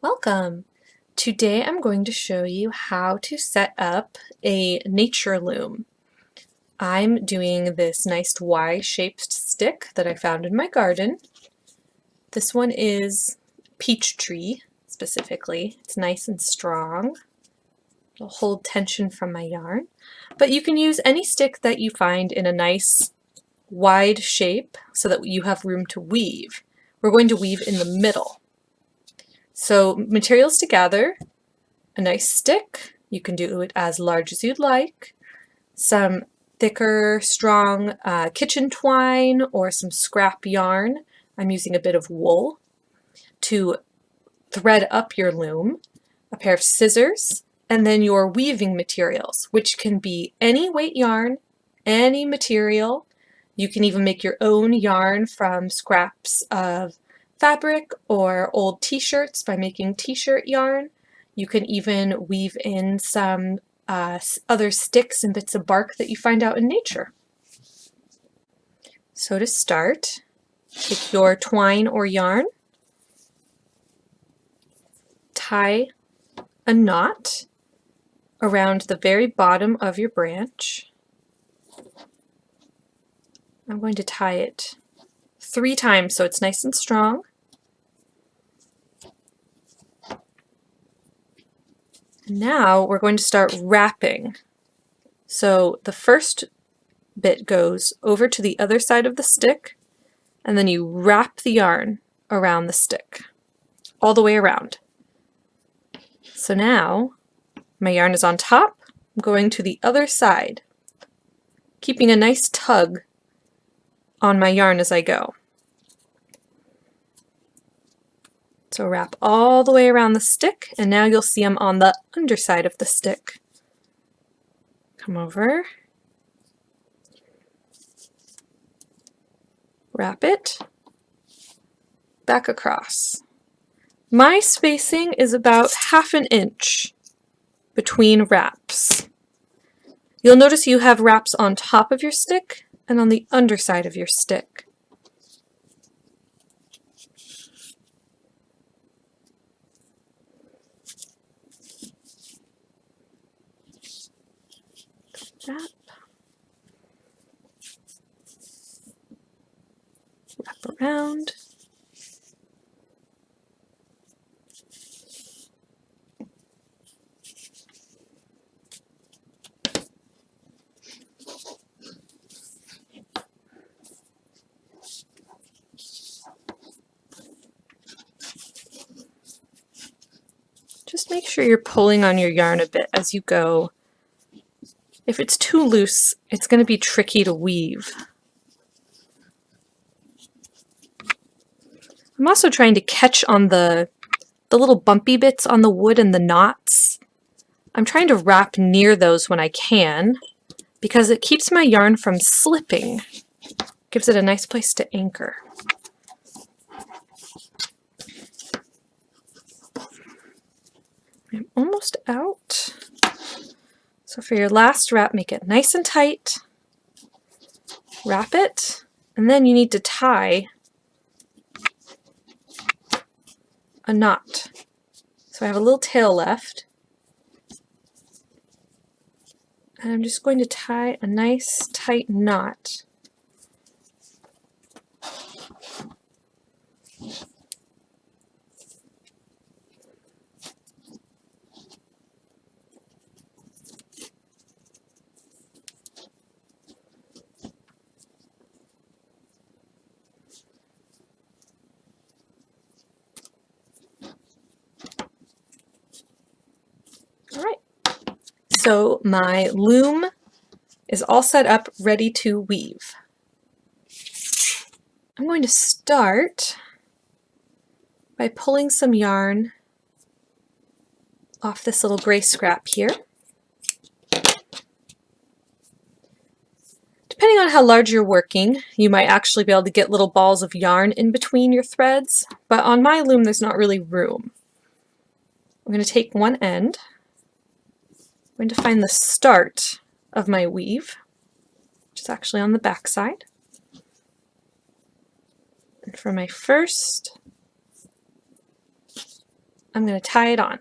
Welcome! Today I'm going to show you how to set up a nature loom. I'm doing this nice Y-shaped stick that I found in my garden. This one is peach tree specifically. It's nice and strong. It'll hold tension from my yarn. But you can use any stick that you find in a nice wide shape so that you have room to weave. We're going to weave in the middle. So materials to gather: a nice stick, you can do it as large as you'd like, some thicker, strong kitchen twine or some scrap yarn. I'm using a bit of wool to thread up your loom, a pair of scissors, and then your weaving materials, which can be any weight yarn, any material. You can even make your own yarn from scraps of fabric or old t-shirts by making t-shirt yarn. You can even weave in some other sticks and bits of bark that you find out in nature. So to start, take your twine or yarn, tie a knot around the very bottom of your branch. I'm going to tie it 3 times so it's nice and strong. Now we're going to start wrapping. So the first bit goes over to the other side of the stick, and then you wrap the yarn around the stick, all the way around. So now my yarn is on top. I'm going to the other side, keeping a nice tug on my yarn as I go. So wrap all the way around the stick, and now you'll see them on the underside of the stick. Come over, wrap it, back across. My spacing is about 1/2 inch between wraps. You'll notice you have wraps on top of your stick and on the underside of your stick. Wrap around. Just make sure you're pulling on your yarn a bit as you go. If it's too loose, it's going to be tricky to weave. I'm also trying to catch on the little bumpy bits on the wood and the knots. I'm trying to wrap near those when I can because it keeps my yarn from slipping. Gives it a nice place to anchor. I'm almost out. So for your last wrap, make it nice and tight. Wrap it, and then you need to tie a knot. So I have a little tail left, and I'm just going to tie a nice tight knot. Alright, so my loom is all set up, ready to weave. I'm going to start by pulling some yarn off this little gray scrap here. Depending on how large you're working, you might actually be able to get little balls of yarn in between your threads, but on my loom there's not really room. I'm going to take one end. I'm going to find the start of my weave, which is actually on the back side. And for my first I'm going to tie it on.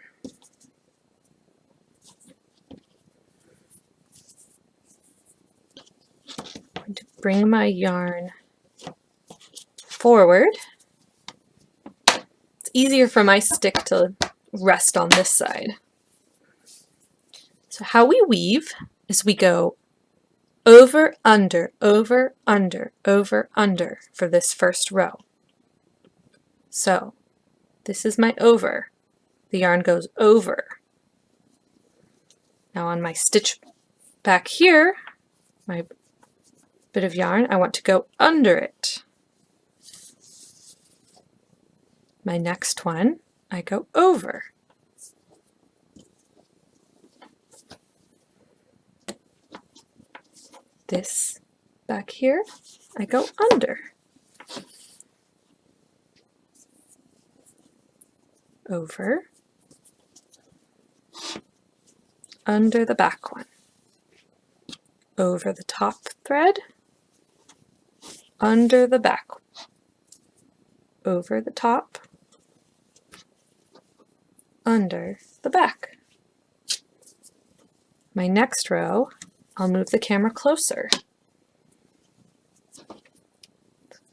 I'm going to bring my yarn forward. It's easier for my stick to rest on this side. So how we weave is we go over, under, over, under, over, under for this first row. So this is my over. The yarn goes over. Now on my stitch back here, my bit of yarn, I want to go under it. My next one, I go over. This back here, I go under. Over. Under the back one. Over the top thread. Under the back. Over the top. Under the back. My next row, I'll move the camera closer.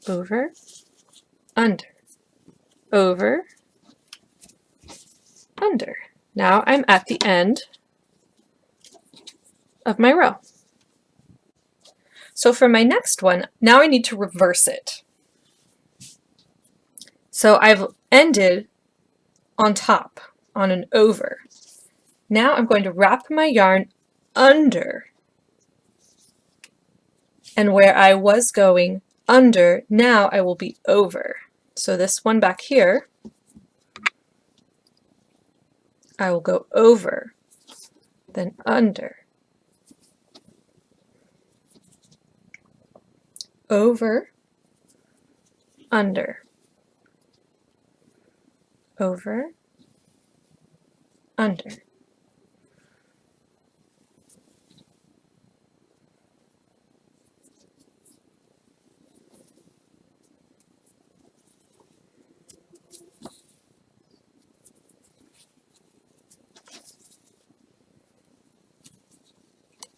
Over, under, over, under. Now I'm at the end of my row. So for my next one, now I need to reverse it. So I've ended on top, on an over. Now I'm going to wrap my yarn under. And where I was going under, now I will be over. So this one back here, I will go over, then under, over, under, over, under.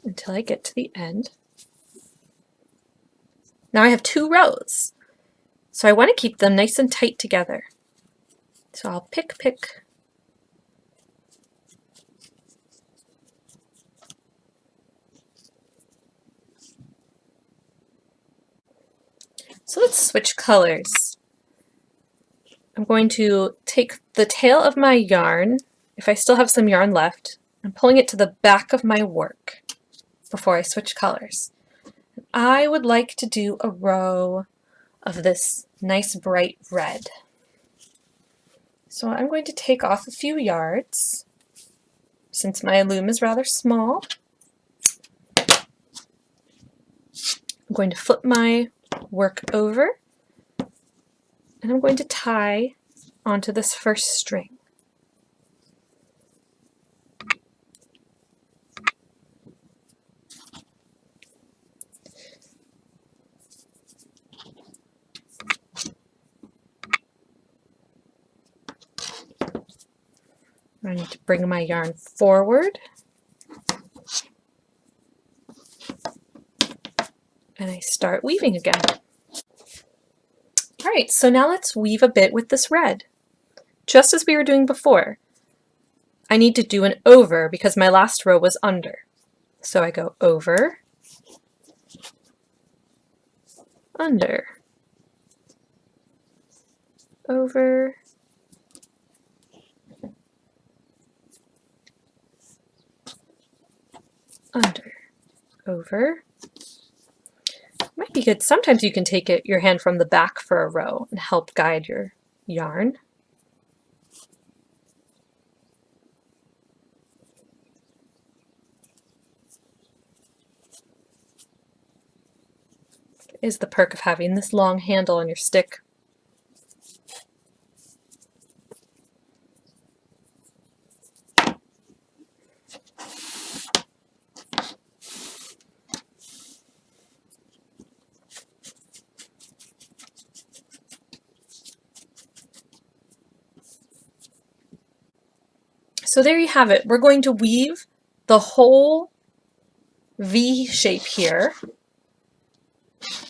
Until I get to the end. Now I have 2 rows, so I want to keep them nice and tight together. So I'll pick. So let's switch colors. I'm going to take the tail of my yarn, if I still have some yarn left, I'm pulling it to the back of my work before I switch colors. I would like to do a row of this nice bright red. So I'm going to take off a few yards, since my loom is rather small. I'm going to flip my work over, and I'm going to tie onto this first string. I need to bring my yarn forward, and I start weaving again. Alright, so now let's weave a bit with this red. Just as we were doing before, I need to do an over because my last row was under. So I go over, under, over, under, over. Might be good. Sometimes you can take your hand from the back for a row and help guide your yarn. Is the perk of having this long handle on your stick. So there you have it. We're going to weave the whole V shape here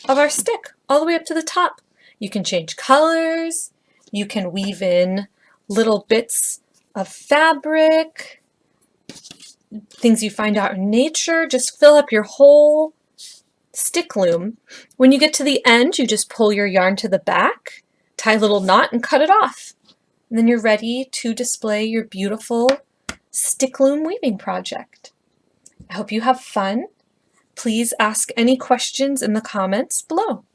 of our stick all the way up to the top. You can change colors, you can weave in little bits of fabric, things you find out in nature. Just fill up your whole stick loom. When you get to the end, you just pull your yarn to the back, tie a little knot, and cut it off. And then you're ready to display your beautiful stick loom weaving project. I hope you have fun. Please ask any questions in the comments below.